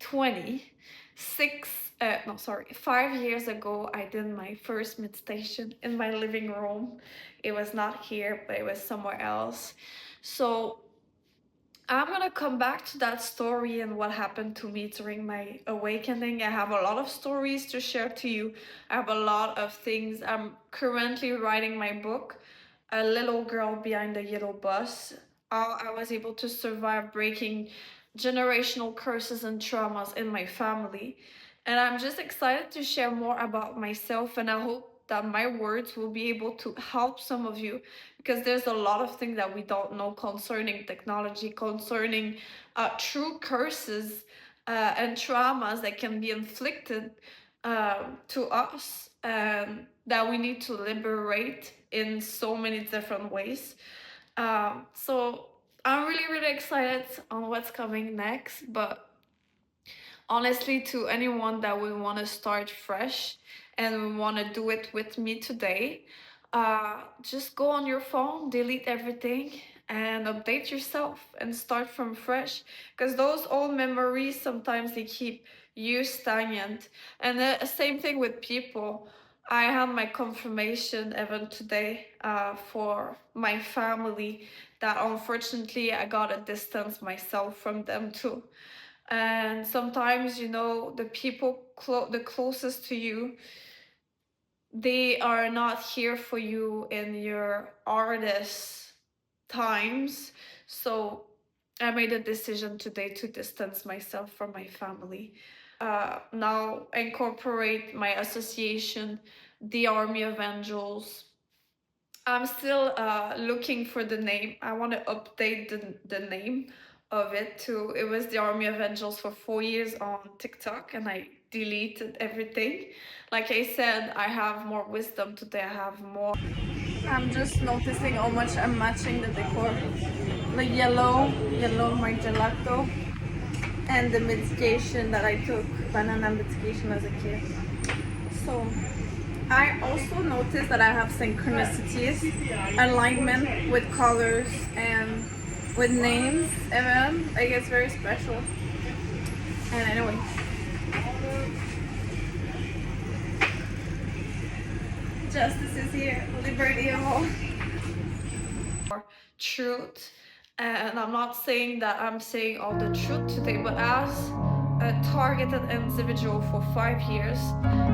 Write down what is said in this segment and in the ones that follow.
2020, 5 years ago, I did my first meditation in my living room. It was not here, but it was somewhere else. So I'm gonna come back to that story and what happened to me during my awakening. I have a lot of stories to share to you. I have a lot of things. I'm currently writing my book, A Little Girl Behind the Yellow Bus. How I was able to survive breaking generational curses and traumas in my family. And I'm just excited to share more about myself, and I hope that my words will be able to help some of you, because there's a lot of things that we don't know concerning technology, concerning true curses and traumas that can be inflicted to us, that we need to liberate in so many different ways. So I'm really, really excited on what's coming next. But honestly, to anyone that we want to start fresh and we want to do it with me today, just go on your phone, delete everything, and update yourself and start from fresh. Because those old memories sometimes they keep you stagnant. And the same thing with people. I had my confirmation even today for my family, that unfortunately I gotta distance myself from them too. And sometimes, the people the closest to you, they are not here for you in your hardest times. So I made a decision today to distance myself from my family. Now incorporate my association, the Army of Angels. I'm still looking for the name. I want to update the name of it too. It was the Army of Angels for 4 years on TikTok, and I deleted everything. Like I said, I have more wisdom today. I have more. I'm just noticing how much I'm matching the decor. The yellow my gelato, and the medication that I took, banana medication as a kid. So I also noticed that I have synchronicities, alignment with colors and with names, even. Like, it's very special. And anyway, justice is here, liberty all. Truth. And I'm not saying that I'm saying all the truth today, but as a targeted individual for 5 years,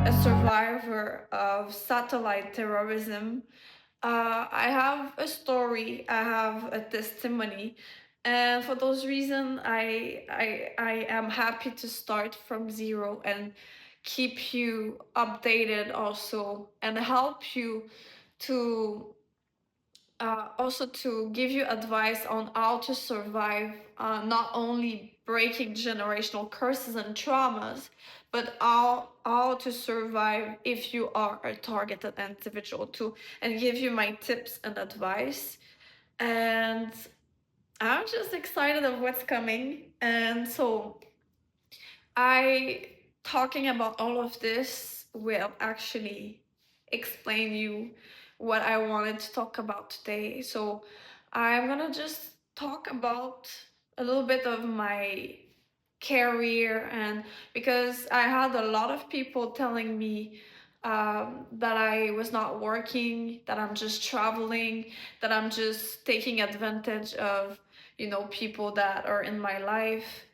a survivor of satellite terrorism, I have a story, I have a testimony, and for those reasons, I am happy to start from zero and keep you updated also, and help you to also to give you advice on how to survive, not only breaking generational curses and traumas, but how to survive if you are a targeted individual too, and give you my tips and advice. And I'm just excited of what's coming. And so I talking about all of this will actually explain you what I wanted to talk about today. So I'm gonna just talk about a little bit of my career, and because I had a lot of people telling me that I was not working, that I'm just traveling, that I'm just taking advantage of, people that are in my life.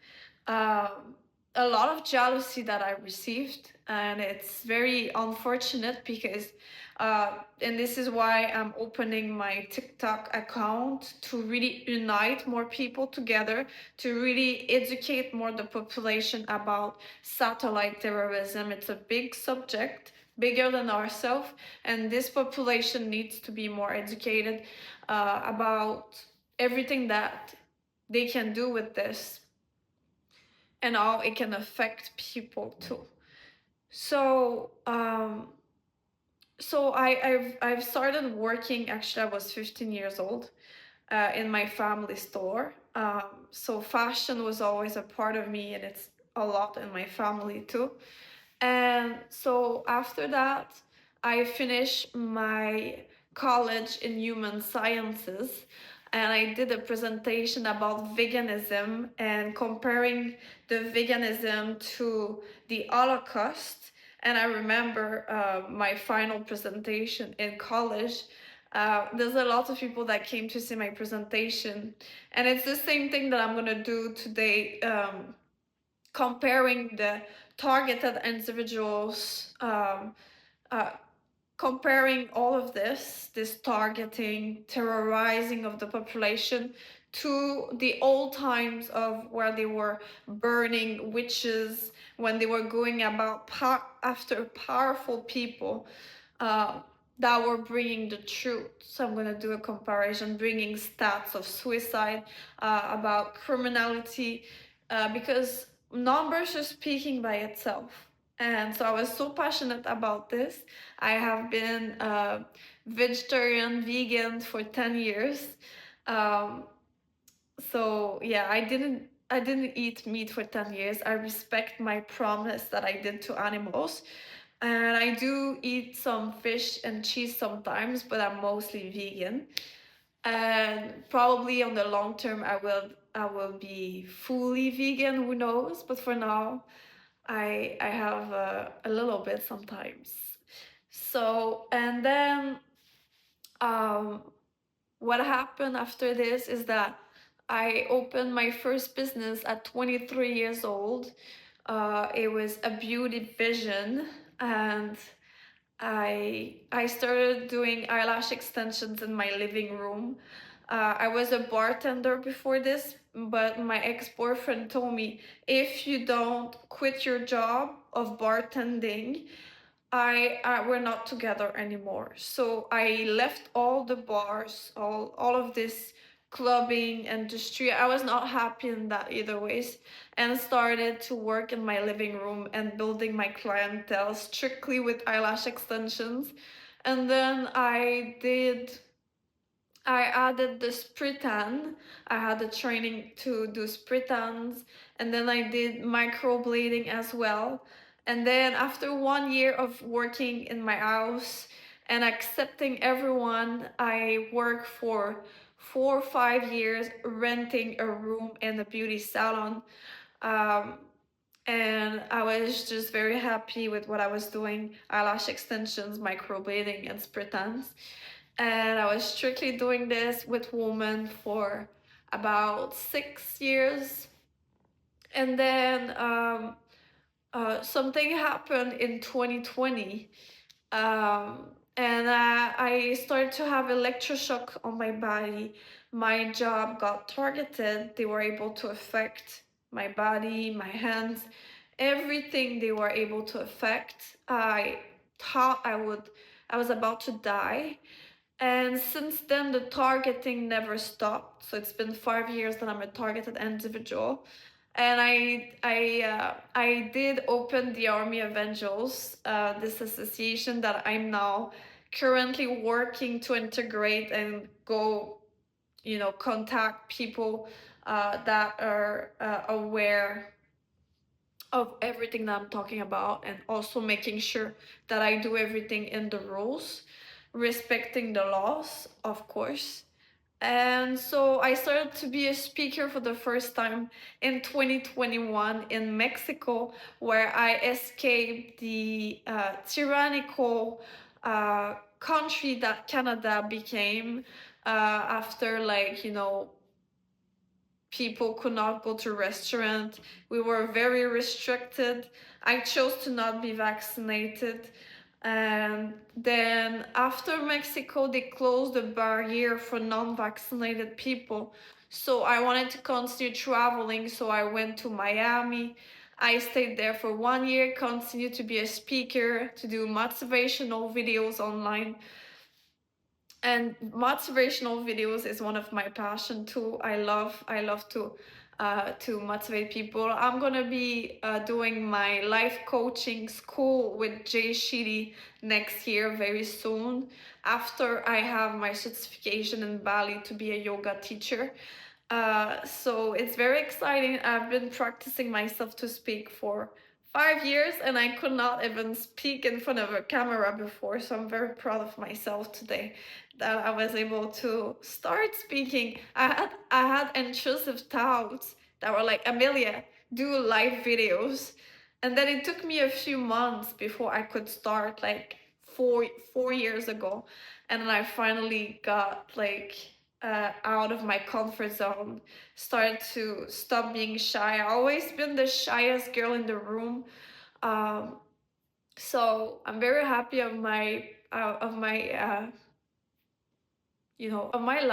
Um, a lot of jealousy that I received, and it's very unfortunate because, and this is why I'm opening my TikTok account, to really unite more people together, to really educate more the population about satellite terrorism. It's a big subject, bigger than ourselves, and this population needs to be more educated about everything that they can do with this, and how it can affect people too. So, I've started working. Actually, I was 15 years old, in my family store. So fashion was always a part of me, and it's a lot in my family too. And so after that, I finished my college in human sciences. and I did a presentation about veganism and comparing the veganism to the Holocaust. And I remember my final presentation in college. There's a lot of people that came to see my presentation, and it's the same thing that I'm gonna do today, comparing the targeted individuals, uh, comparing all of this targeting, terrorizing of the population, to the old times of where they were burning witches, when they were going about after powerful people uh, that were bringing the truth. So I'm going to do a comparison, bringing stats of suicide, about criminality, because numbers are speaking by itself. And so I was so passionate about this. I have been vegetarian, vegan for 10 years. Um, so yeah, I didn't eat meat for 10 years. I respect my promise that I did to animals. And I do eat some fish and cheese sometimes, but I'm mostly vegan. And probably on the long term I will be fully vegan, who knows? But for now, I have a little bit sometimes. So, and then um what happened after this is that I opened my first business at 23 years old. It was a beauty vision, and I started doing eyelash extensions in my living room. I was a bartender before this, but my ex-boyfriend told me, if you don't quit your job of bartending, we're not together anymore. So I left all the bars, all of this clubbing industry. I was not happy in that either ways, and started to work in my living room and building my clientele strictly with eyelash extensions. And then I added the spray tan. I had the training to do spray tans, and then I did microblading as well. And then after 1 year of working in my house and accepting everyone, I worked for 4 or 5 years renting a room in a beauty salon. Um, and I was just very happy with what I was doing: eyelash extensions, microblading, and spray tans. And I was strictly doing this with women for about 6 years. And then something happened in 2020. And I started to have electroshock on my body. My job got targeted. They were able to affect my body, my hands, everything they were able to affect. I thought I was about to die. And since then, the targeting never stopped. So it's been 5 years that I'm a targeted individual. And I did open the Army of Angels, this association that I'm now currently working to integrate and go, contact people that are aware of everything that I'm talking about, and also making sure that I do everything in the rules, respecting the laws, of course. And so I started to be a speaker for the first time in 2021 in Mexico, where I escaped the tyrannical country that Canada became, after, people could not go to restaurant. We were very restricted. I chose to not be vaccinated. And then after Mexico, they closed the barrier for non-vaccinated people. So I wanted to continue traveling, so I went to Miami. I stayed there for 1 year, continued to be a speaker, to do motivational videos online. And motivational videos is one of my passion too. I love to motivate people. I'm gonna be doing my life coaching school with Jay Sheedy next year, very soon, after I have my certification in Bali to be a yoga teacher. So it's very exciting. I've been practicing myself to speak for 5 years, and I could not even speak in front of a camera before. So I'm very proud of myself today that I was able to start speaking. I had intrusive thoughts that were like, Amelia, do live videos. And then it took me a few months before I could start, like four years ago. And then I finally got like out of my comfort zone, started to stop being shy. I always been the shyest girl in the room. Um, so I'm very happy of my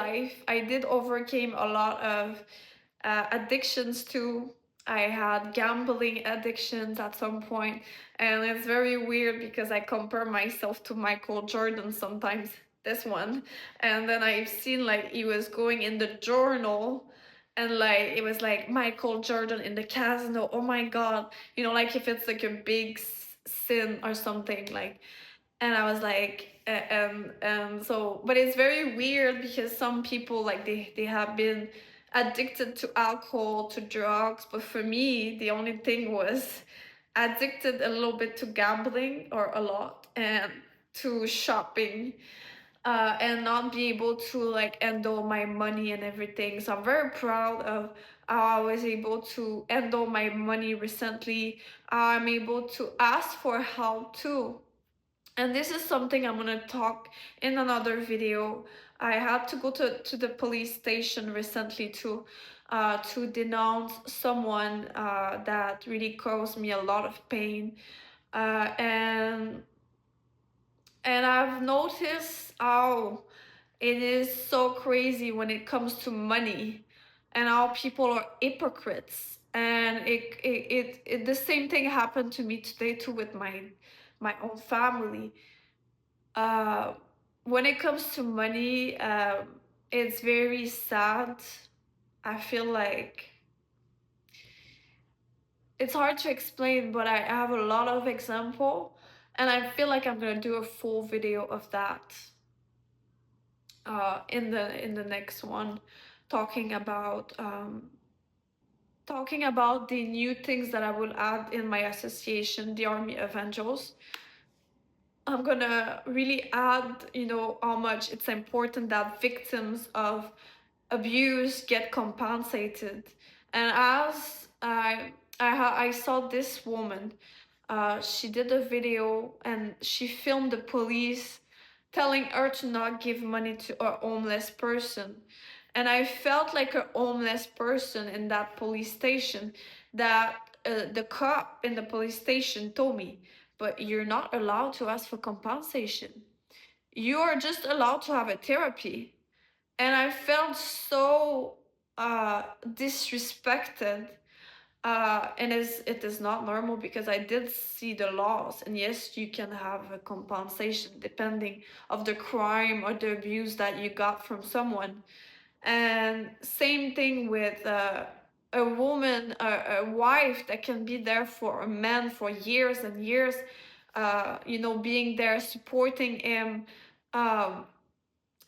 life. I did overcame a lot of addictions too. I had gambling addictions at some point, and it's very weird because I compare myself to Michael Jordan sometimes. This one, and then I've seen like he was going in the journal, and like it was like Michael Jordan in the casino. Oh my God, like if it's like a big sin or something like. And I was like, and so, but it's very weird because some people like they have been addicted to alcohol, to drugs, but for me the only thing was addicted a little bit to gambling, or a lot, and to shopping, and not be able to like handle my money and everything. So I'm very proud of how I was able to handle my money recently. I'm able to ask for help too, and this is something I'm gonna talk in another video. I had to go to the police station recently to denounce someone that really caused me a lot of pain. And I've noticed how it is so crazy when it comes to money, and how people are hypocrites. And the same thing happened to me today too with my own family. uh, when it comes to money, it's very sad. I feel like it's hard to explain, but I have a lot of example, and I feel like I'm gonna do a full video of that in the next one, talking about the new things that I will add in my association, the Army of Angels. I'm gonna really add, how much it's important that victims of abuse get compensated. And as I saw this woman, she did a video and she filmed the police telling her to not give money to a homeless person. And I felt like a homeless person in that police station, that the cop in the police station told me, but you're not allowed to ask for compensation. You are just allowed to have a therapy. And I felt so disrespected. And it is not normal because I did see the laws, and yes, you can have a compensation depending of the crime or the abuse that you got from someone. And same thing with a woman, a wife that can be there for a man for years and years, being there supporting him. Um,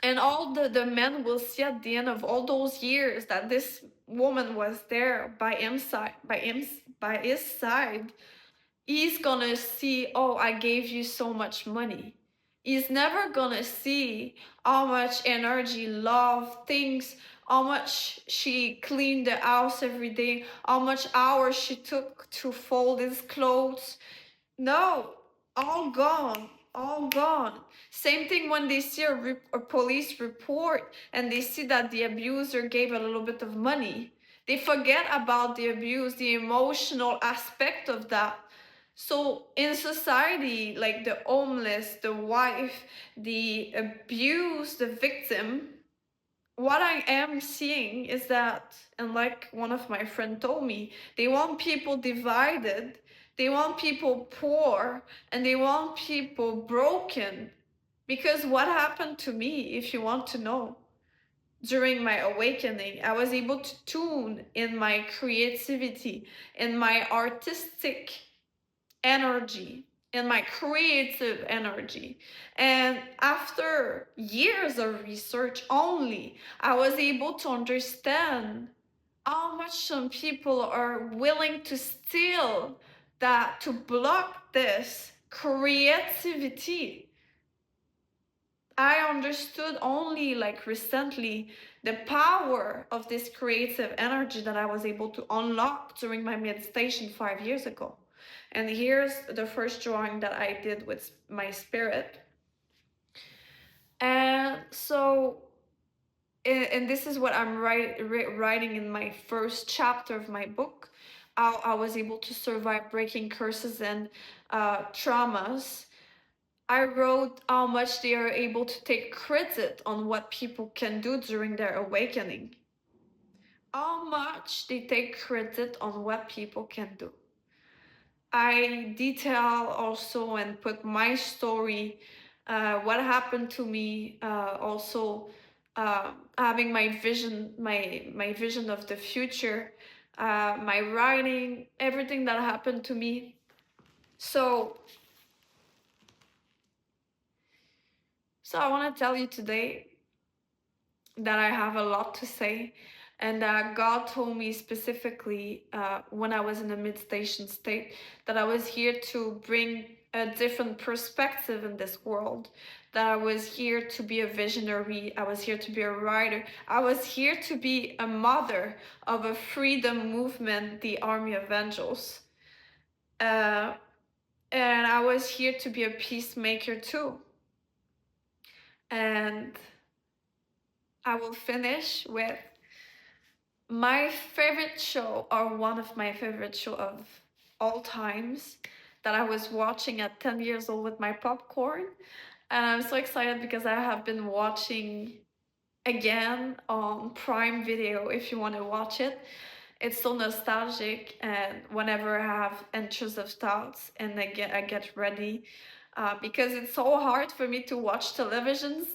and all the men will see at the end of all those years that this woman was there by his side. He's gonna see, oh, I gave you so much money. He's never gonna see how much energy, love, things, how much she cleaned the house every day, how much hours she took to fold his clothes. No, all gone, all gone. Same thing when they see a police report and they see that the abuser gave a little bit of money. They forget about the abuse, the emotional aspect of that. So in society, like the homeless, the wife, the abused, the victim, what I am seeing is that, and like one of my friends told me, they want people divided, they want people poor, and they want people broken. Because what happened to me, if you want to know, during my awakening, I was able to tune in my creativity, in my artistic energy, in my creative energy. And after years of research only, I was able to understand how much some people are willing to steal that to block this creativity, I understood only like recently the power of this creative energy that I was able to unlock during my meditation 5 years ago. And here's the first drawing that I did with my spirit. And so, and this is what I'm writing in my first chapter of my book. I was able to survive breaking curses and traumas. I wrote how much they are able to take credit on what people can do during their awakening. How much they take credit on what people can do. I detail also and put my story, what happened to me, also having my vision of the future, my writing, everything that happened to me. So I want to tell you today that I have a lot to say, and that God told me specifically when I was in a meditation state that I was here to bring a different perspective in this world, that I was here to be a visionary, I was here to be a writer, I was here to be a mother of a freedom movement, the Army of Angels. Uh, and I was here to be a peacemaker too. And I will finish with my favorite show, or one of my favorite show of all times, that I was watching at 10 years old with my popcorn. And I'm so excited because I have been watching again on Prime Video if you want to watch it. It's so nostalgic, and whenever I have intrusive thoughts and I get ready, because it's so hard for me to watch televisions.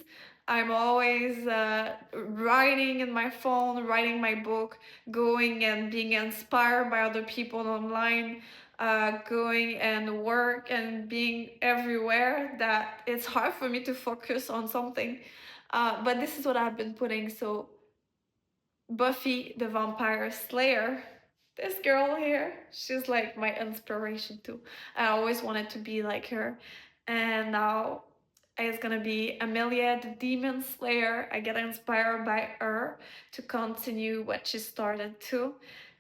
I'm always writing in my phone, writing my book, going and being inspired by other people online, going and work and being everywhere, that it's hard for me to focus on something. But this is what I've been putting. So Buffy the Vampire Slayer, this girl here, she's like my inspiration too. I always wanted to be like her. And now it's gonna be Amelia the Demon Slayer. I get inspired by her to continue what she started too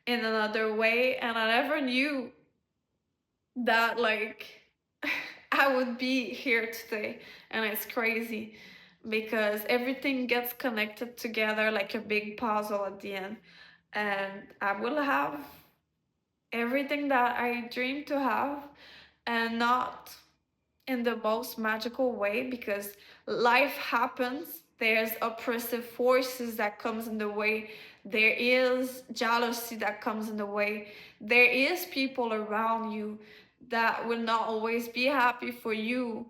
in another way. And I never knew that like I would be here today. And it's crazy because everything gets connected together like a big puzzle at the end. And I will have everything that I dream to have, and not in the most magical way, because life happens. There's oppressive forces that comes in the way. There is jealousy that comes in the way. There is people around you that will not always be happy for you.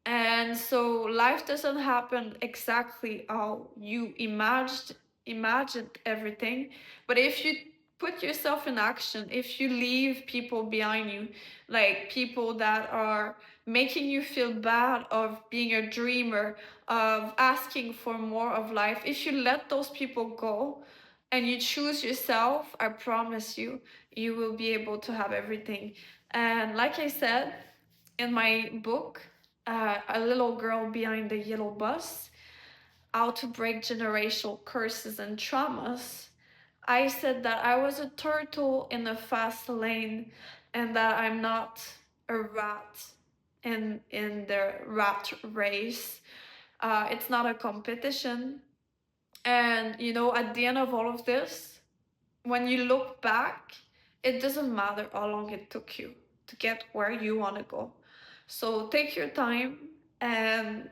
And so life doesn't happen exactly how you imagined everything. But if you put yourself in action, if you leave people behind you, like people that are making you feel bad of being a dreamer, of asking for more of life, if you let those people go and you choose yourself, I promise you, you will be able to have everything. And like I said in my book, A Little Girl Behind the Yellow Bus, How to Break Generational Curses and Traumas, I said that I was a turtle in a fast lane, and that I'm not a rat in the rat race. It's not a competition. And you know, at the end of all of this, when you look back, it doesn't matter how long it took you to get where you want to go. So take your time, and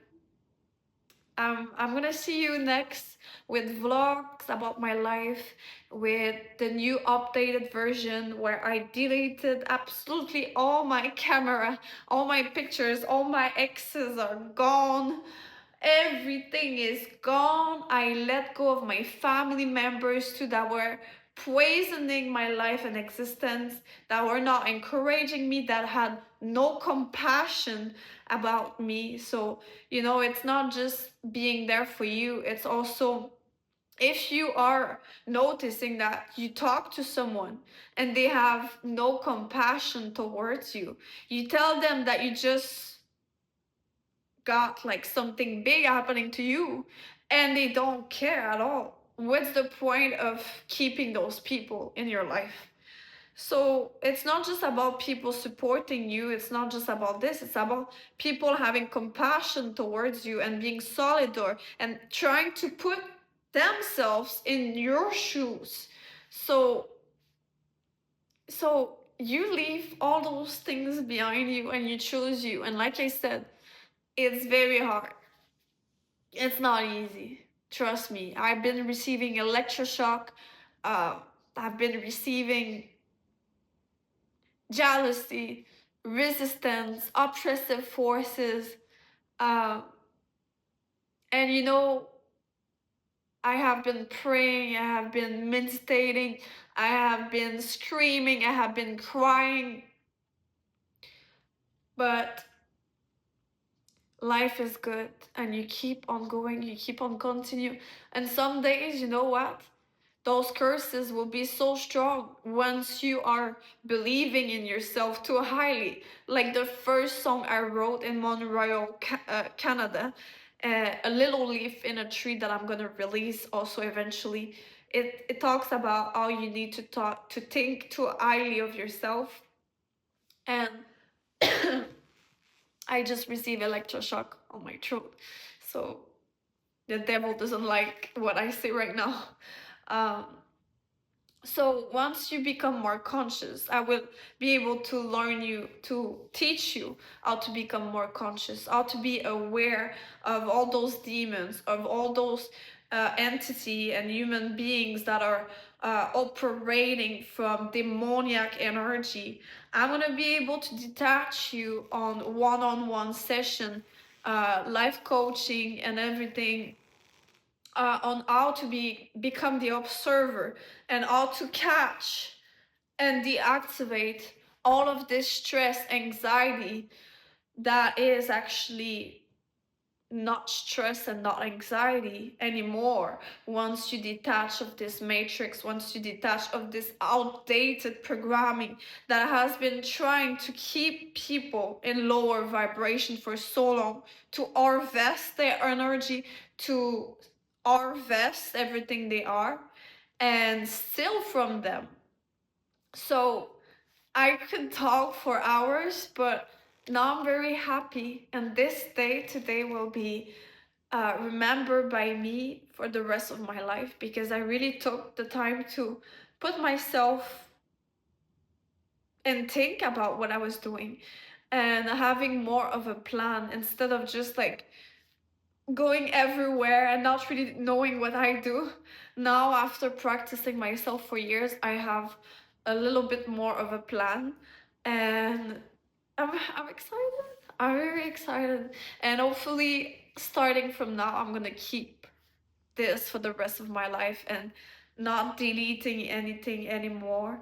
I'm gonna see you next with vlogs about my life, with the new updated version where I deleted absolutely all my camera, all my pictures, all my exes are gone. Everything is gone. I let go of my family members too that were poisoning my life and existence, that were not encouraging me, that had no compassion about me. So, you know, it's not just being there for you, it's also If you are noticing that you talk to someone and they have no compassion towards you, you tell them that you just got like something big happening to you and they don't care at all. What's the point of keeping those people in your life? So it's not just about people supporting you, it's not just about this, it's about people having compassion towards you and being solidar and trying to put themselves in your shoes. So you leave all those things behind you and you choose you. And like I said, it's very hard. It's not easy. Trust me. I've been receiving electroshock. Uh, I've been receiving jealousy, resistance, oppressive forces. Uh, and I have been praying, I have been meditating, I have been screaming, I have been crying. But life is good and you keep on going, you keep on continue. And some days, you know what? Those curses will be so strong once you are believing in yourself too highly. Like the first song I wrote in Montreal, Canada, A Little Leaf in a Tree, that I'm gonna release also eventually. It talks about how you need to think too highly of yourself. And I just received electroshock on my throat. So the devil doesn't like what I say right now. Um, so once you become more conscious, I will be able to teach you how to become more conscious, how to be aware of all those demons, of all those entity and human beings that are operating from demoniac energy. I'm gonna be able to detach you on one-on-one session, life coaching and everything, on how to become the observer and how to catch and deactivate all of this stress, anxiety that is actually not stress and not anxiety anymore once you detach of this matrix, once you detach of this outdated programming that has been trying to keep people in lower vibration for so long, to harvest their energy, to harvest everything they are and steal from them. So I could talk for hours, but now I'm very happy, and this day today will be remembered by me for the rest of my life, because I really took the time to put myself and think about what I was doing and having more of a plan instead of just like going everywhere and not really knowing what I do. Now, after practicing myself for years, I have a little bit more of a plan, and I'm excited. I'm very excited, and hopefully, starting from now, I'm gonna keep this for the rest of my life and not deleting anything anymore,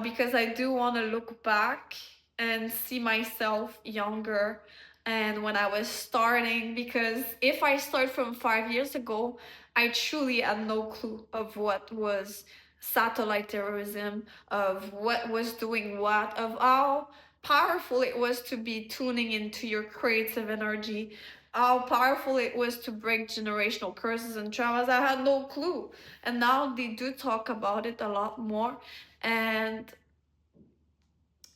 because I do want to look back and see myself younger and when I was starting. Because if I start from 5 years ago, I truly had no clue of what was satellite terrorism, of what was doing what, of how powerful it was to be tuning into your creative energy, how powerful it was to break generational curses and traumas. I had no clue. And now they do talk about it a lot more. And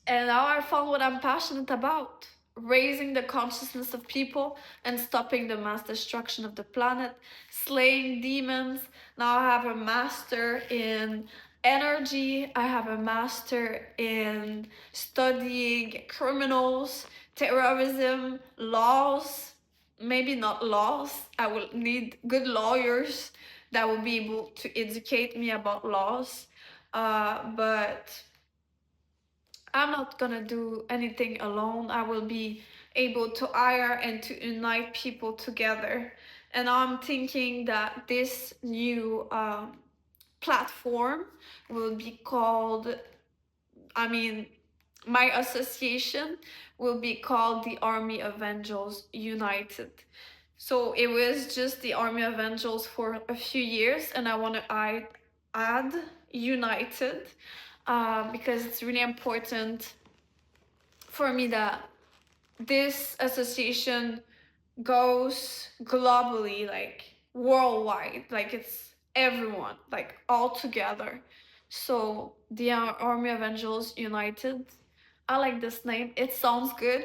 now I found what I'm passionate about: raising the consciousness of people and stopping the mass destruction of the planet, slaying demons. Now I have a master in energy, I have a master in studying criminals, terrorism, laws. Maybe not laws, I will need good lawyers that will be able to educate me about laws. But I'm not gonna do anything alone. I will be able to hire and to unite people together. And I'm thinking that this new platform will be called, I mean, my association will be called the Army of Angels United. So it was just the Army of Angels for a few years, and I add United, because it's really important for me that this association goes globally, like worldwide, like it's everyone, like all together. So the Army of Angels United. I like this name. It sounds good.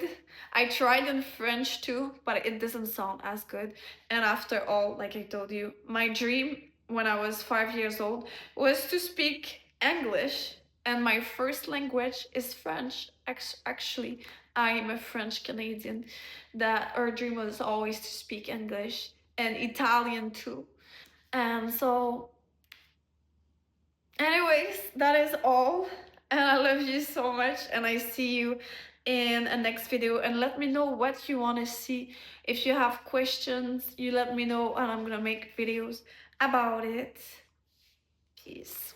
I tried in French too, but it doesn't sound as good. And after all, like I told you, my dream when I was 5 years old was to speak English. And my first language is French. Actually, I am a French Canadian. That our dream was always to speak English and Italian too. And so, anyways, that is all. And I love you so much. And I see you in a next video. And let me know what you want to see. If you have questions, you let me know, and I'm gonna make videos about it. Peace.